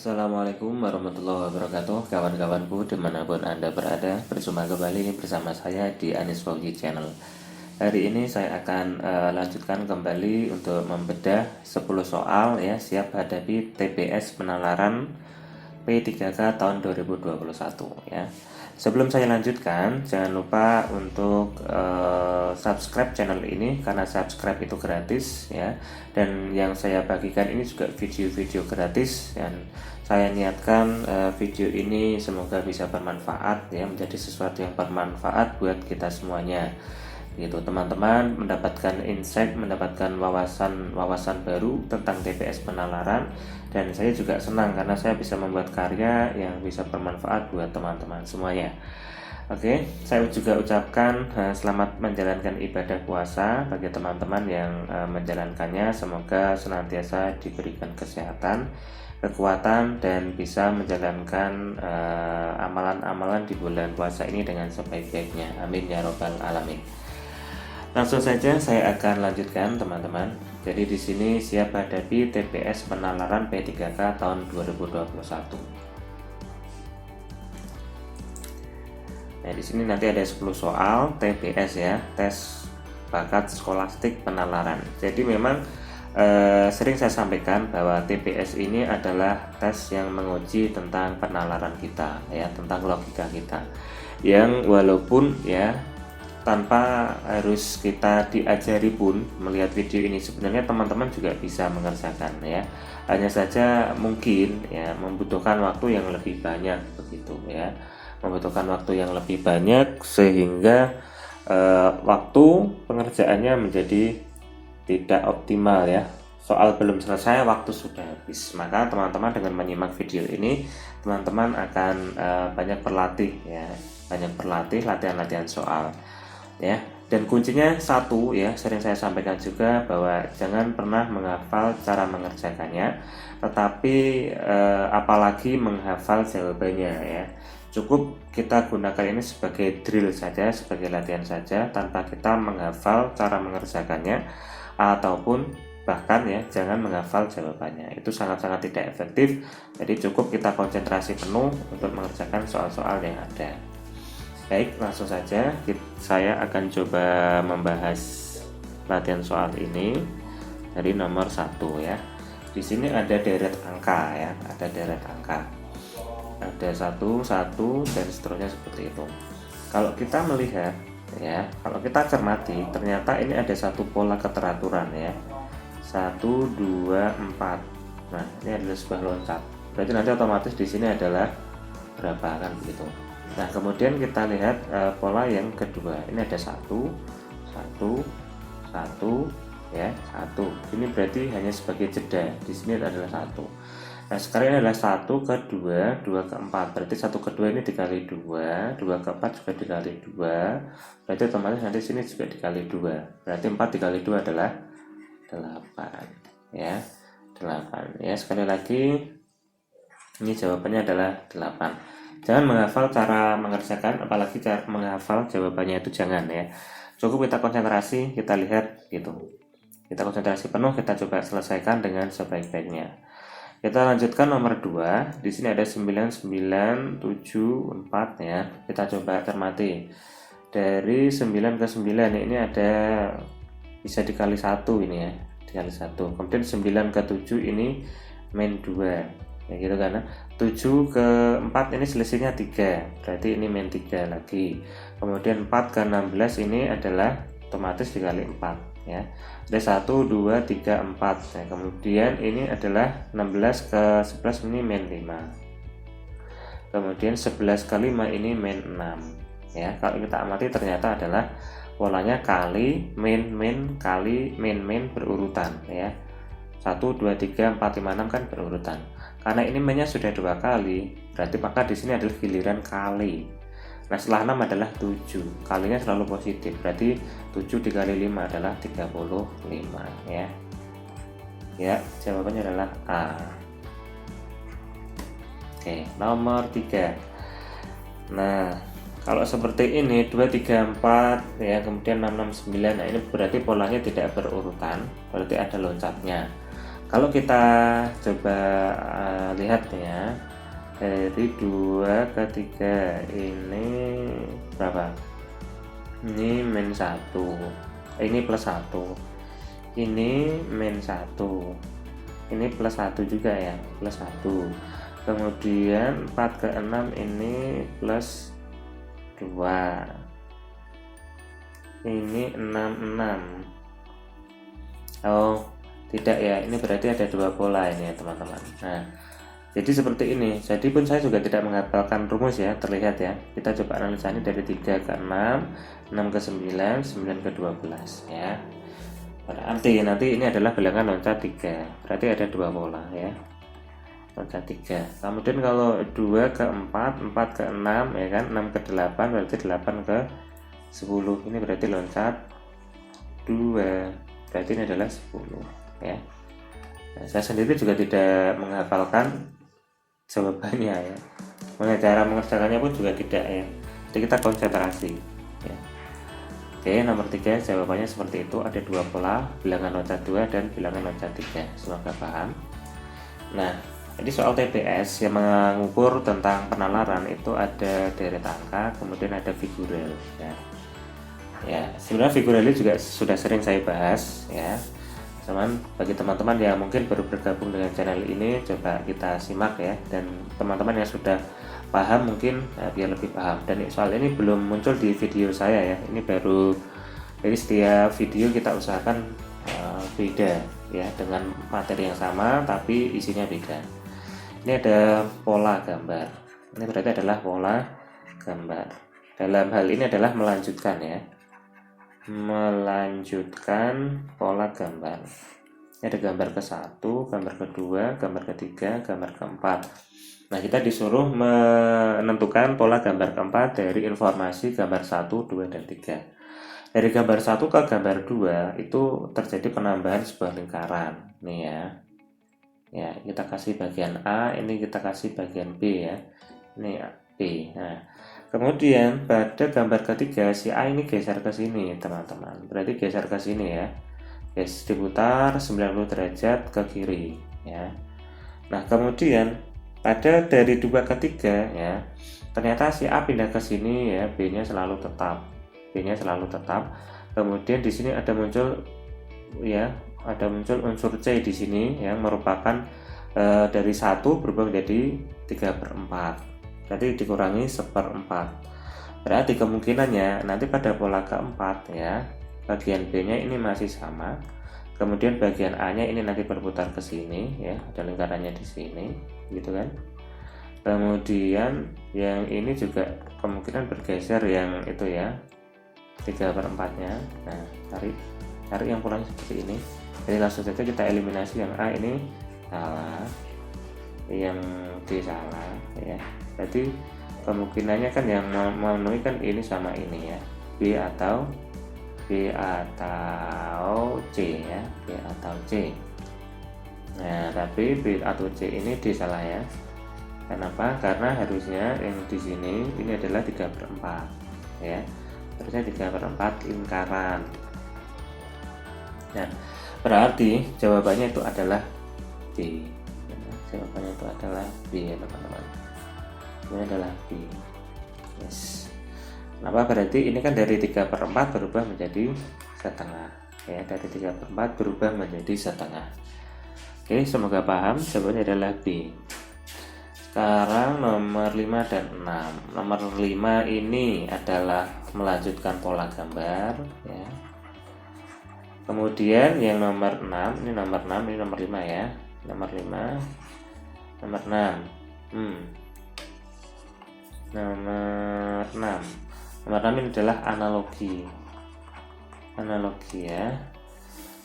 Assalamualaikum warahmatullahi wabarakatuh, kawan-kawanku dimanapun Anda berada. Berjumpa kembali bersama saya di Anis Fauzi Channel. Hari ini saya akan lanjutkan kembali untuk membedah 10 soal ya, siap hadapi TPS penalaran P3K tahun 2021 ya. Sebelum saya lanjutkan, jangan lupa untuk subscribe channel ini karena subscribe itu gratis ya. Dan yang saya bagikan ini juga video-video gratis, dan saya niatkan video ini semoga bisa bermanfaat ya, menjadi sesuatu yang bermanfaat buat kita semuanya. Gitu, teman-teman mendapatkan insight, mendapatkan wawasan baru tentang TPS penalaran, dan saya juga senang karena saya bisa membuat karya yang bisa bermanfaat buat teman-teman semuanya. Oke, saya juga ucapkan selamat menjalankan ibadah puasa bagi teman-teman yang menjalankannya. Semoga senantiasa diberikan kesehatan, kekuatan, dan bisa menjalankan amalan-amalan di bulan puasa ini dengan sebaik-baiknya. Amin ya robbal alamin. Langsung saja saya akan lanjutkan teman-teman. Jadi di sini siap hadapi TPS penalaran P3K tahun 2021. Nah, di sini nanti ada 10 soal TPS ya, tes bakat skolastik penalaran. Jadi memang sering saya sampaikan bahwa TPS ini adalah tes yang menguji tentang penalaran kita ya, tentang logika kita. Yang walaupun ya tanpa harus kita diajari pun melihat video ini, sebenarnya teman-teman juga bisa mengerjakan ya. Hanya saja mungkin ya membutuhkan waktu yang lebih banyak begitu ya. Membutuhkan waktu yang lebih banyak sehingga waktu pengerjaannya menjadi tidak optimal ya. Soal belum selesai, waktu sudah habis. Maka teman-teman dengan menyimak video ini, teman-teman akan banyak berlatih ya, banyak berlatih latihan-latihan soal ya. Dan kuncinya satu ya, sering saya sampaikan juga bahwa jangan pernah menghafal cara mengerjakannya, tetapi apalagi menghafal jawabannya ya. Cukup kita gunakan ini sebagai drill saja, sebagai latihan saja, tanpa kita menghafal cara mengerjakannya, ataupun bahkan ya jangan menghafal jawabannya. Itu sangat-sangat tidak efektif. Jadi cukup kita konsentrasi penuh untuk mengerjakan soal-soal yang ada. Baik, langsung saja saya akan coba membahas latihan soal ini dari nomor 1 ya. Di sini ada deret angka ya, ada deret angka. Ada 1, 1 dan seterusnya seperti itu. Kalau kita melihat ya, kalau kita cermati, ternyata ini ada satu pola keteraturan ya. 1, 2, 4. Nah, ini adalah sebuah loncat. Berarti nanti otomatis di sini adalah berapa kan begitu. Nah, kemudian kita lihat pola yang kedua. Ini ada 1, 1, 1 ya, 1. Ini berarti hanya sebagai jeda. Di sini adalah 1. Nah, sekarang ini adalah 1 ke 2, 2 ke 4. Berarti 1 ke 2 ini dikali 2, 2 ke 4 juga dikali 2. Berarti otomatis nanti sini juga dikali 2. Berarti 4 dikali 2 adalah 8 ya. 8 ya. Sekali lagi ini jawabannya adalah 8. Jangan menghafal cara mengerjakan, apalagi cara menghafal jawabannya itu jangan ya. Cukup kita konsentrasi, kita lihat gitu. Kita konsentrasi penuh, kita coba selesaikan dengan sebaik-baiknya. Kita lanjutkan nomor 2. Di sini ada 9, 9, 7, 4 ya. Kita coba cermati. Dari 9 ke 9 ini ada bisa dikali 1 ini ya. Dikali 1. Kemudian 9 ke 7 ini min 2. Ya gitu kan. 7 ke 4 ini selisihnya 3. Berarti ini min 3 lagi. Kemudian 4 ke 16 ini adalah otomatis dikali 4 ya. Ada 1, 2, 3, 4. Nah, kemudian ini adalah 16 ke 11 ini min 5. Kemudian 11 ke 5 ini min 6 ya. Kalau kita amati ternyata adalah polanya kali min min kali min min berurutan ya. 1, 2, 3, 4, 5, 6 kan berurutan. Karena ini minnya sudah 2 kali, berarti maka di sini adalah giliran kali. Nah, setelah 6 adalah 7. Kalinya selalu positif. Berarti 7 dikali 5 adalah 35 ya. Ya, jawabannya adalah A. Oke, nomor 3. Nah, kalau seperti ini 2, 3, 4 ya, kemudian 6, 6, 9. Nah, ini berarti polanya tidak berurutan, berarti ada loncatnya. Kalau kita coba lihat ya, dari 2 ke 3 ini berapa? Ini min 1, ini plus 1, ini min 1, ini plus 1 juga ya, plus 1. Kemudian 4 ke 6 ini plus 2, ini 6. Oh tidak ya, ini berarti ada 2 pola ini ya teman-teman. Nah jadi seperti ini. Jadi pun saya juga tidak menghafalkan rumus ya, terlihat ya. Kita coba analisa ini dari 3 ke 6, 6 ke 9, 9 ke 12 ya. Berarti nanti ini adalah bilangan loncat 3. Berarti ada 2 pola ya. Loncat 3. Kemudian kalau 2 ke 4, 4 ke 6 ya kan, 6 ke 8 berarti 8 ke 10. Ini berarti loncat 2. Berarti ini adalah 10 ya. Nah, saya sendiri juga tidak menghafalkan jawabannya ya, cara mengerjakannya pun juga tidak ya, jadi kita konsentrasi ya. Oke, nomor 3 jawabannya seperti itu, ada 2 pola, bilangan loncat 2 dan bilangan loncat 3. Semoga paham. Nah jadi soal TPS yang mengukur tentang penalaran itu ada deret angka, kemudian ada figural ya. Sebenarnya figural juga sudah sering saya bahas ya, cuman bagi teman-teman yang mungkin baru bergabung dengan channel ini, coba kita simak ya, dan teman-teman yang sudah paham mungkin biar lebih paham. Dan soal ini belum muncul di video saya ya, ini baru, jadi setiap video kita usahakan beda ya, dengan materi yang sama tapi isinya beda. Ini ada pola gambar, ini berarti adalah pola gambar. Dalam hal ini adalah melanjutkan ya, melanjutkan pola gambar. Ini ada gambar ke-1, gambar kedua, gambar ketiga, gambar keempat. Nah kita disuruh menentukan pola gambar keempat dari informasi gambar 1, 2, dan 3. Dari gambar 1 ke gambar 2 itu terjadi penambahan sebuah lingkaran nih ya. Ya kita kasih bagian A, ini kita kasih bagian B ya, ini B. Nah kemudian pada gambar ketiga si A ini geser ke sini teman-teman, berarti geser ke sini ya, guys, diputar 90 derajat ke kiri ya. Nah kemudian pada dari 2 ke 3 ya, ternyata si A pindah ke sini ya, B nya selalu tetap, kemudian di sini ada muncul ya, ada muncul unsur C di sini yang merupakan dari 1 berubah menjadi 3/4, berarti dikurangi 1/4. Berarti kemungkinannya nanti pada pola keempat ya, bagian B nya ini masih sama, kemudian bagian A nya ini nanti berputar ke sini ya, ada lingkarannya di sini gitu kan. Kemudian yang ini juga kemungkinan bergeser yang itu ya, 3/4 nya. Nah cari yang polanya seperti ini. Jadi langsung saja kita eliminasi, yang A ini salah, yang D salah ya. Berarti kemungkinannya kan yang memenuhi kan ini sama ini ya, B atau C ya, B atau C. Nah tapi B atau C ini D salah ya. Kenapa? Karena harusnya yang di sini ini adalah 3/4 ya, harusnya 3/4 lingkaran. Nah berarti jawabannya itu adalah B. Jawabannya itu adalah B ya teman-teman, ini adalah B. Yes. Kenapa? Berarti ini kan dari 3/4 berubah menjadi setengah ya, dari 3/4 berubah menjadi setengah. Oke, semoga paham. Jawabannya adalah B. Sekarang nomor 5 dan 6. Nomor 5 ini adalah melanjutkan pola gambar ya. Kemudian yang nomor 6, ini nomor 6, ini nomor 5 ya. Nomor 5, nomor 6. Nomor 6. Nomor 6 ini adalah analogi. Analogi ya.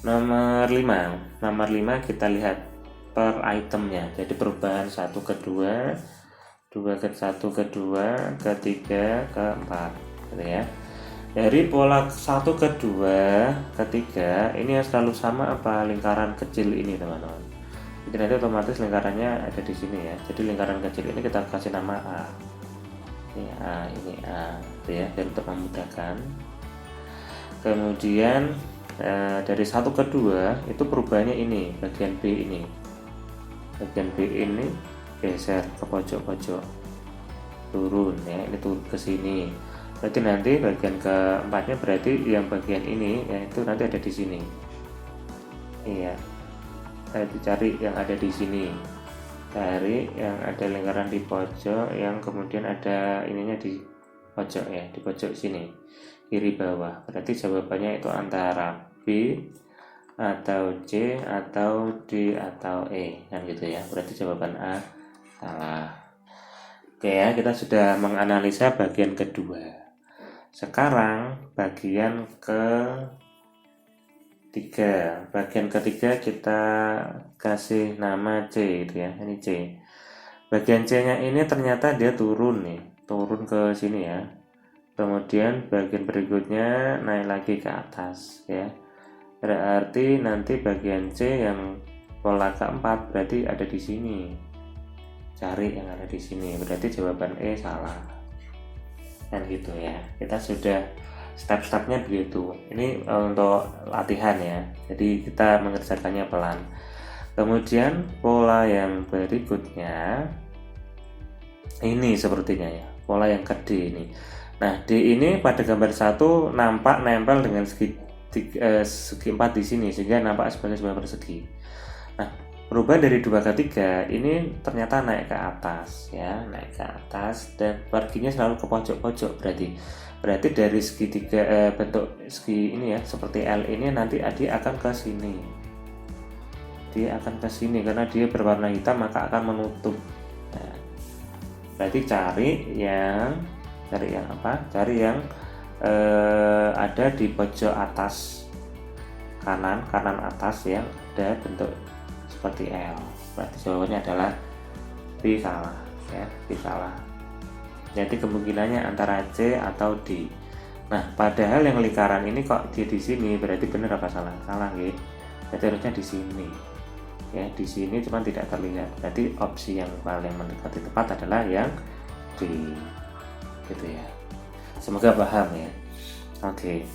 Nomor 5. Nomor 5 kita lihat per itemnya. Jadi perubahan 1 ke 2, 2 ke 1 ke 2, ke 3 ke 4 gitu ya. Dari pola 1 ke 2 ke 3 ini yang selalu sama apa lingkaran kecil ini teman-teman. Jadi nanti otomatis lingkarannya ada di sini ya. Jadi lingkaran kecil ini kita kasih nama A. Ini A, ini A gitu ya, biar untuk memudahkan. Kemudian dari 1 ke 2 itu perubahannya ini, bagian B ini. Bagian B ini geser ke pojok-pojok, turun ya, ini turun ke sini. Berarti nanti bagian keempatnya berarti yang bagian ini yaitu nanti ada di sini. Iya. Nanti cari yang ada di sini. Cari yang ada lingkaran di pojok yang kemudian ada ininya di pojok ya, di pojok sini. Kiri bawah. Berarti jawabannya itu antara B atau C atau D atau E kan gitu ya. Berarti jawaban A salah. Oke ya, kita sudah menganalisa bagian kedua. Sekarang bagian ketiga. Bagian ketiga kita kasih nama C gitu ya. Ini C. Bagian C-nya ini ternyata dia turun nih, turun ke sini ya. Kemudian bagian berikutnya naik lagi ke atas ya. Berarti nanti bagian C yang pola keempat berarti ada di sini. Cari yang ada di sini. Berarti jawaban E salah. Kan gitu ya. Kita sudah step-stepnya begitu. Ini untuk latihan ya. Jadi kita mengerjakannya pelan. Kemudian pola yang berikutnya ini sepertinya ya. Pola yang ke D ini. Nah, D ini pada gambar 1 nampak nempel dengan segi 4 di sini sehingga nampak sebagai sebuah persegi. Nah, perubahan dari 2 ke 3 ini ternyata naik ke atas ya, naik ke atas dan perginya selalu ke pojok-pojok berarti dari segi bentuk segi ini ya seperti L ini nanti dia akan ke sini. Dia akan ke sini karena dia berwarna hitam maka akan menutup. Nah, berarti cari yang apa? Cari yang ada di pojok atas kanan atas yang ada bentuk seperti L. Berarti jawabannya adalah B salah ya, B salah. Jadi kemungkinannya antara C atau D. Nah, padahal yang lingkaran ini kok dia di sini, berarti benar apa salah? Salah nggih. Berarti harusnya di sini. Ya, di sini cuma tidak terlihat. Berarti opsi yang paling mendekati tepat adalah yang D. Gitu ya. Semoga paham ya. Oke.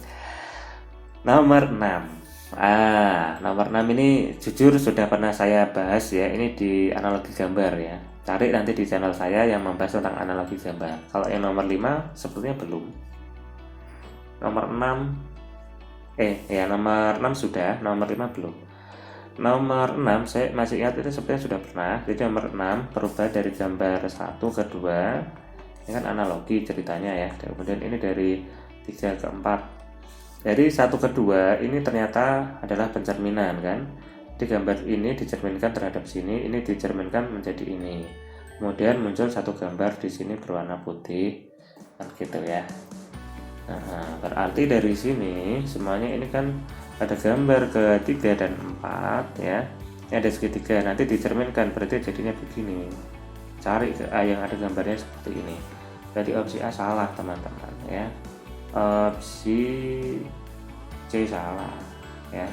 Nomor 6. Nomor 6 ini jujur sudah pernah saya bahas ya. Ini di analogi gambar ya. Cari nanti di channel saya yang membahas tentang analogi gambar. Kalau yang nomor 5 sepertinya belum. Nomor 6 nomor 6 sudah, nomor 5 belum. Nomor 6 saya masih ingat itu sepertinya sudah pernah. Jadi nomor 6 perubahan dari gambar 1 ke 2. Ini kan analogi ceritanya ya. Kemudian ini dari 3 ke 4. Dari 1 ke 2 ini ternyata adalah pencerminan kan. Di gambar ini dicerminkan terhadap sini, ini dicerminkan menjadi ini. Kemudian muncul satu gambar di sini berwarna putih kan gitu ya. Nah, berarti dari sini semuanya ini kan ada gambar ke 3 dan 4 ya. Ini ada segitiga, nanti dicerminkan berarti jadinya begini. Cari yang ada gambarnya seperti ini. Jadi opsi A salah teman-teman ya. Opsi C salah ya.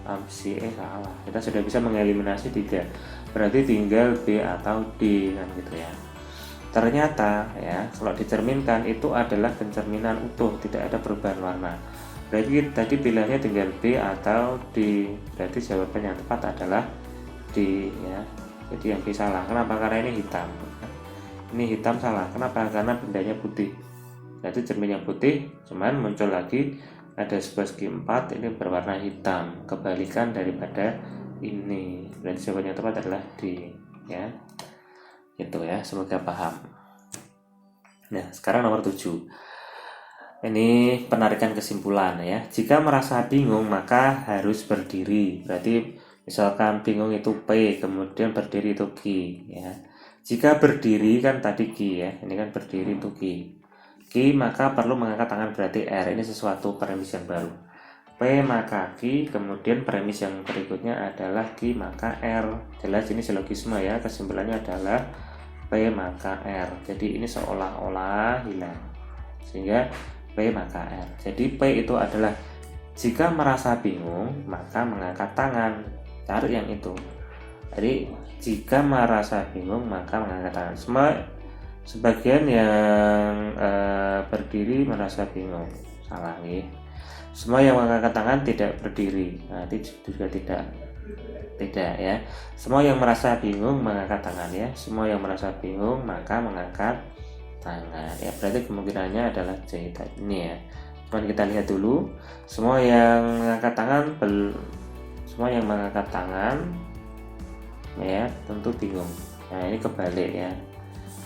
Opsi E salah. Kita sudah bisa mengeliminasi 3. Berarti tinggal B atau D kan gitu ya. Ternyata ya kalau dicerminkan itu adalah pencerminan utuh, tidak ada perubahan warna. Berarti tadi pilihannya tinggal B atau D. Berarti jawaban yang tepat adalah D ya. Jadi yang B salah. Kenapa? Karena ini hitam. Ini hitam salah. Kenapa? Karena bendanya putih. Berarti cerminnya putih, cuman muncul lagi ada sebuah segi 4 ini berwarna hitam. Kebalikan daripada ini. Berarti jawaban yang tepat adalah D ya. Gitu ya, semoga paham. Nah, sekarang nomor 7. Ini penarikan kesimpulan ya. Jika merasa bingung maka harus berdiri. Berarti misalkan bingung itu P, kemudian berdiri itu Q ya. Jika berdiri kan tadi Q ya, ini kan berdiri itu Q. Q maka perlu mengangkat tangan berarti R. Ini sesuatu premis yang baru. P maka Q, kemudian premis yang berikutnya adalah Q maka R. Jelas ini silogisme ya, kesimpulannya adalah P maka R. Jadi ini seolah-olah hilang. Sehingga P maka R. Jadi P itu adalah jika merasa bingung maka mengangkat tangan. Cari yang itu. Jadi jika merasa bingung maka mengangkat tangan. Sebagian yang berdiri merasa bingung. Salah nih. Semua yang mengangkat tangan tidak berdiri. Nah, itu juga tidak ya. Semua yang merasa bingung mengangkat tangan ya. Semua yang merasa bingung maka mengangkat tangan ya. Berarti kemungkinannya adalah C ini ya. Cuman kita lihat dulu. Semua yang mengangkat tangan ya tentu bingung. Nah, ini kebalik ya.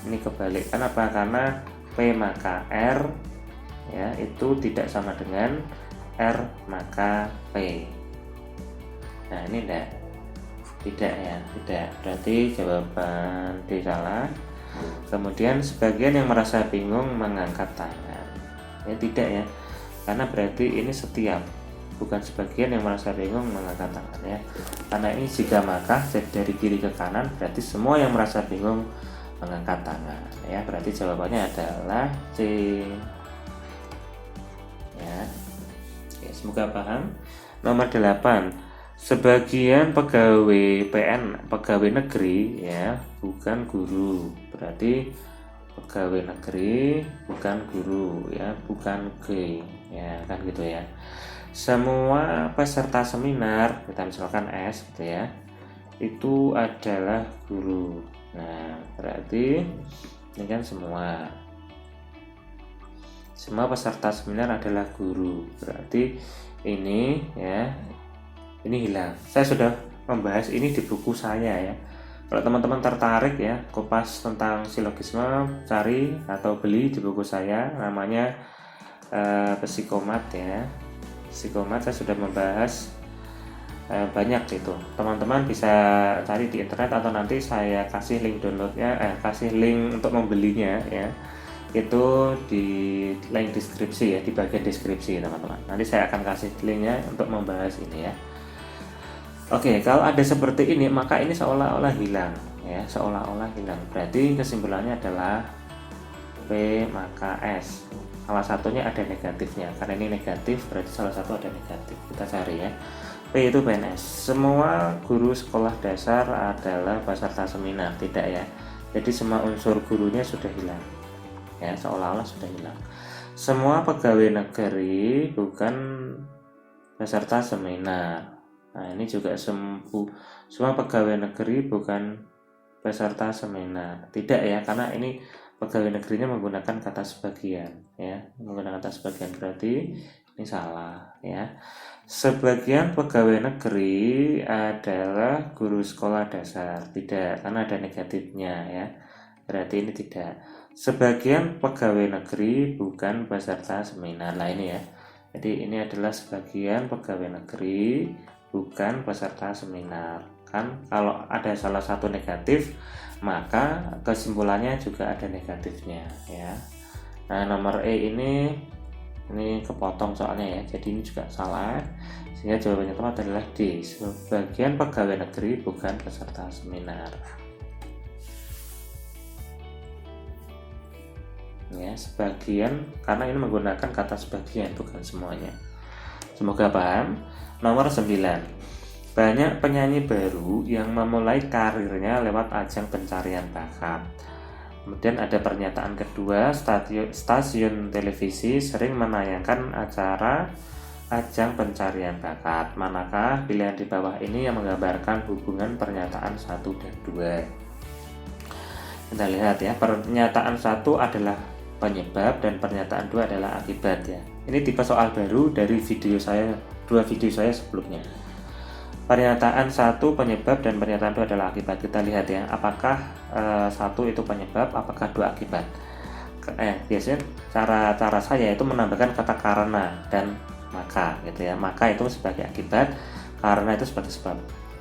Ini kebalik. Kenapa? Karena P maka R ya itu tidak sama dengan R maka P. Nah, ini tidak ya, tidak. Berarti jawaban D salah. Kemudian sebagian yang merasa bingung mengangkat tangan. Ya tidak ya. Karena berarti ini setiap, bukan sebagian yang merasa bingung mengangkat tangan ya. Karena ini jika maka dari kiri ke kanan, berarti semua yang merasa bingung mengangkat tangan ya. Berarti jawabannya adalah C. Ya. Oke, semoga paham. Nomor 8. Sebagian pegawai pegawai negeri ya, bukan guru. Berarti pegawai negeri bukan guru ya, bukan G ya, kan gitu ya. Semua peserta seminar, kita misalkan S gitu ya, itu adalah guru. Nah, berarti ini kan semua peserta seminar adalah guru. Berarti ini ya, ini hilang. Saya sudah membahas ini di buku saya ya. Kalau teman-teman tertarik ya, kupas tentang silogisme, cari atau beli di buku saya, namanya Psikomat ya. Psikomat saya sudah membahas banyak itu. Teman-teman bisa cari di internet atau nanti saya kasih link downloadnya, kasih link untuk membelinya ya. Itu di link deskripsi ya, di bagian deskripsi teman-teman. Nanti saya akan kasih linknya untuk membahas ini ya. Oke, kalau ada seperti ini maka ini seolah-olah hilang ya, seolah-olah hilang. Berarti kesimpulannya adalah P maka S. Salah satunya ada negatifnya. Karena ini negatif berarti salah satu ada negatif. Kita cari ya. P itu PNS. Semua guru sekolah dasar adalah peserta seminar, tidak ya. Jadi semua unsur gurunya sudah hilang. Ya, seolah-olah sudah hilang. Semua pegawai negeri bukan peserta seminar. Nah, ini juga semua pegawai negeri bukan peserta seminar. Tidak ya, karena ini pegawai negerinya menggunakan kata sebagian ya. Menggunakan kata sebagian berarti ini salah ya. Sebagian pegawai negeri adalah guru sekolah dasar. Tidak, karena ada negatifnya ya. Berarti ini tidak. Sebagian pegawai negeri bukan peserta seminar. Nah, ini ya. Jadi ini adalah sebagian pegawai negeri bukan peserta seminar. Kan kalau ada salah satu negatif maka kesimpulannya juga ada negatifnya ya. Nah, nomor E ini kepotong soalnya ya, jadi ini juga salah, sehingga jawabannya tepat adalah D. Sebagian pegawai negeri bukan peserta seminar ya. Sebagian karena ini menggunakan kata sebagian bukan semuanya. Semoga paham. Nomor 9. Banyak penyanyi baru yang memulai karirnya lewat ajang pencarian bakat. Kemudian ada pernyataan kedua, stasiun televisi sering menayangkan acara ajang pencarian bakat. Manakah pilihan di bawah ini yang menggambarkan hubungan pernyataan 1 dan 2? Kita lihat ya, pernyataan 1 adalah penyebab dan pernyataan 2 adalah akibat ya. Ini tipe soal baru dari dua video saya sebelumnya. Pernyataan 1 penyebab dan pernyataan 2 adalah akibat. Kita lihat ya, apakah 1 itu penyebab, apakah 2 akibat. Biasanya cara saya itu menambahkan kata karena dan maka gitu ya. Maka itu sebagai akibat, karena itu sebagai sebab.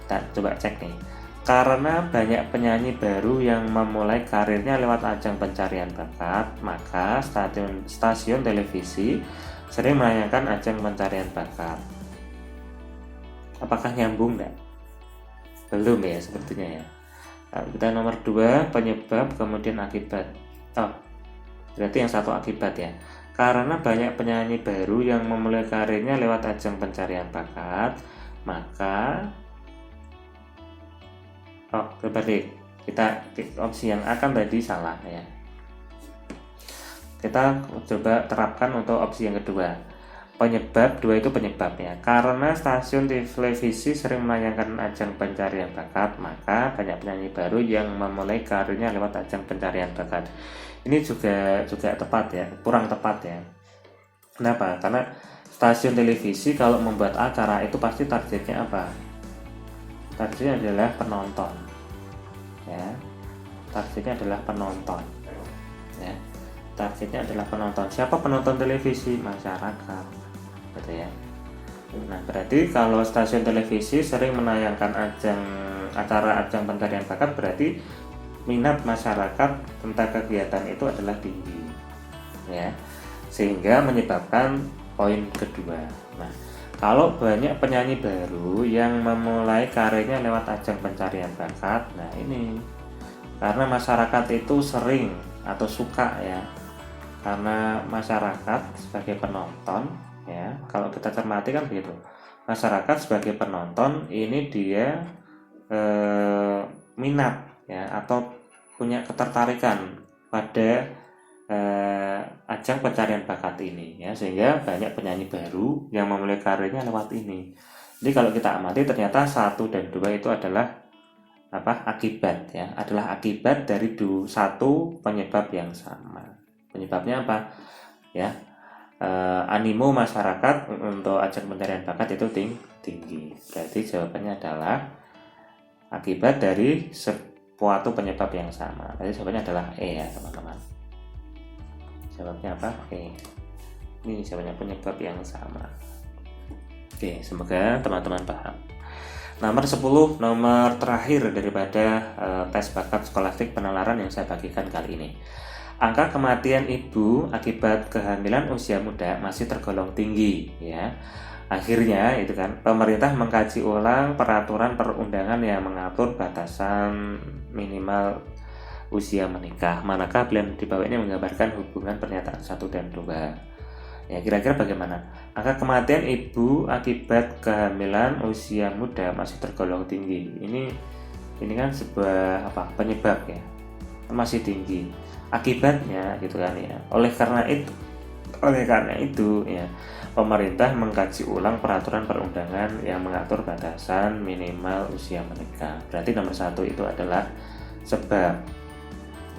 Kita coba cek nih. Karena banyak penyanyi baru yang memulai karirnya lewat ajang pencarian bakat, maka stasiun televisi sering menayangkan ajang pencarian bakat. Apakah nyambung enggak? Belum ya sepertinya ya. Nah, kita nomor 2 penyebab kemudian akibat. Berarti yang 1 akibat ya. Karena banyak penyanyi baru yang memulai karirnya lewat ajang pencarian bakat, maka berbalik. Kita opsi yang akan tadi salah ya. Kita coba terapkan untuk opsi yang kedua. penyebab, dua itu penyebabnya. Karena stasiun televisi sering menayangkan ajang pencarian bakat, maka banyak penyanyi baru yang memulai karirnya lewat ajang pencarian bakat. Ini juga tepat ya, kurang tepat ya. Kenapa? Karena stasiun televisi kalau membuat acara itu pasti targetnya apa? Targetnya adalah penonton. Ya. Targetnya adalah penonton. Ya. Targetnya adalah penonton. Siapa penonton televisi? Masyarakat. Gitu ya. Nah, berarti kalau stasiun televisi sering menayangkan acara ajang pencarian bakat, berarti minat masyarakat tentang kegiatan itu adalah tinggi. Ya. Sehingga menyebabkan poin kedua. Nah, kalau banyak penyanyi baru yang memulai karirnya lewat ajang pencarian bakat, nah ini karena masyarakat itu sering atau suka ya, karena masyarakat sebagai penonton ya, kalau kita cermati kan begitu, masyarakat sebagai penonton ini dia minat ya atau punya ketertarikan pada ajang pencarian bakat ini ya, sehingga banyak penyanyi baru yang memulai karirnya lewat ini. Jadi kalau kita amati ternyata 1 dan 2 itu adalah akibat ya, adalah akibat dari satu penyebab yang sama. Penyebabnya apa ya? Animo masyarakat untuk ajang pencarian bakat itu tinggi. Berarti jawabannya adalah akibat dari suatu penyebab yang sama. Berarti jawabannya adalah E ya teman-teman. Jawabnya apa? Oke. Ini jawabannya penyebab yang sama. Oke, semoga teman-teman paham. Nomor 10, nomor terakhir daripada tes bakat skolastik penalaran yang saya bagikan kali ini. Angka kematian ibu akibat kehamilan usia muda masih tergolong tinggi ya. Akhirnya itu kan pemerintah mengkaji ulang peraturan perundangan yang mengatur batasan minimal usia menikah. Manakah pilihan di bawah ini menggambarkan hubungan pernyataan 1 dan 2? Ya, kira-kira bagaimana? Angka kematian ibu akibat kehamilan usia muda masih tergolong tinggi. Ini kan sebuah penyebab ya. Masih tinggi. Akibatnya gitu kan ya. Oleh karena itu ya, pemerintah mengkaji ulang peraturan perundangan yang mengatur batasan minimal usia menikah. Berarti nomor 1 itu adalah sebab.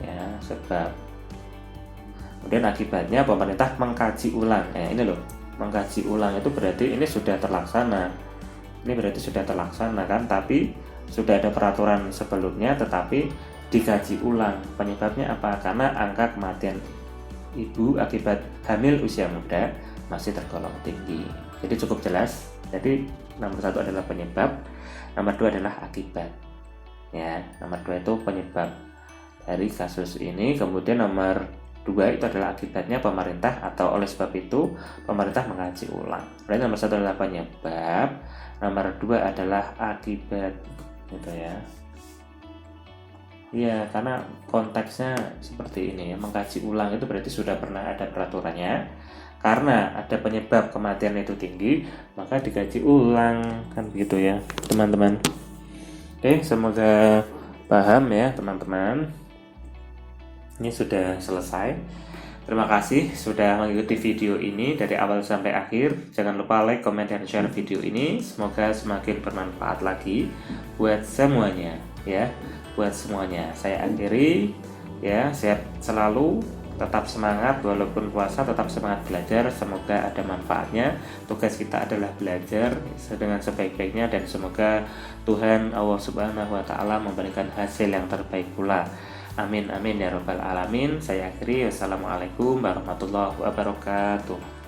Ya, sebab. Kemudian akibatnya pemerintah mengkaji ulang. Ini loh, mengkaji ulang itu berarti ini sudah terlaksana. Ini berarti sudah terlaksana kan, tapi sudah ada peraturan sebelumnya tetapi dikaji ulang. Penyebabnya apa? Karena angka kematian ibu akibat hamil usia muda masih tergolong tinggi. Jadi cukup jelas. Jadi nomor 1 adalah penyebab, nomor 2 adalah akibat. Ya, nomor 2 itu penyebab dari kasus ini. Kemudian nomor 2 itu adalah akibatnya pemerintah, atau oleh sebab itu pemerintah mengkaji ulang. Berarti nomor 1 adalah penyebab, nomor 2 adalah akibat gitu ya. Iya, karena konteksnya seperti ini ya, mengkaji ulang itu berarti sudah pernah ada peraturannya. Karena ada penyebab kematian itu tinggi, maka dikaji ulang kan begitu ya, teman-teman. Oke, semoga paham ya, teman-teman. Ini sudah selesai. Terima kasih sudah mengikuti video ini dari awal sampai akhir. Jangan lupa like, comment, dan share video ini. Semoga semakin bermanfaat lagi buat semuanya ya. Buat semuanya. Saya akhiri ya, sehat selalu, tetap semangat walaupun puasa, tetap semangat belajar. Semoga ada manfaatnya. Tugas kita adalah belajar dengan sebaik-baiknya, dan semoga Tuhan Allah Subhanahu wa taala memberikan hasil yang terbaik pula. Amin amin ya rabbal alamin. Saya akhiri. Wassalamualaikum warahmatullahi wabarakatuh.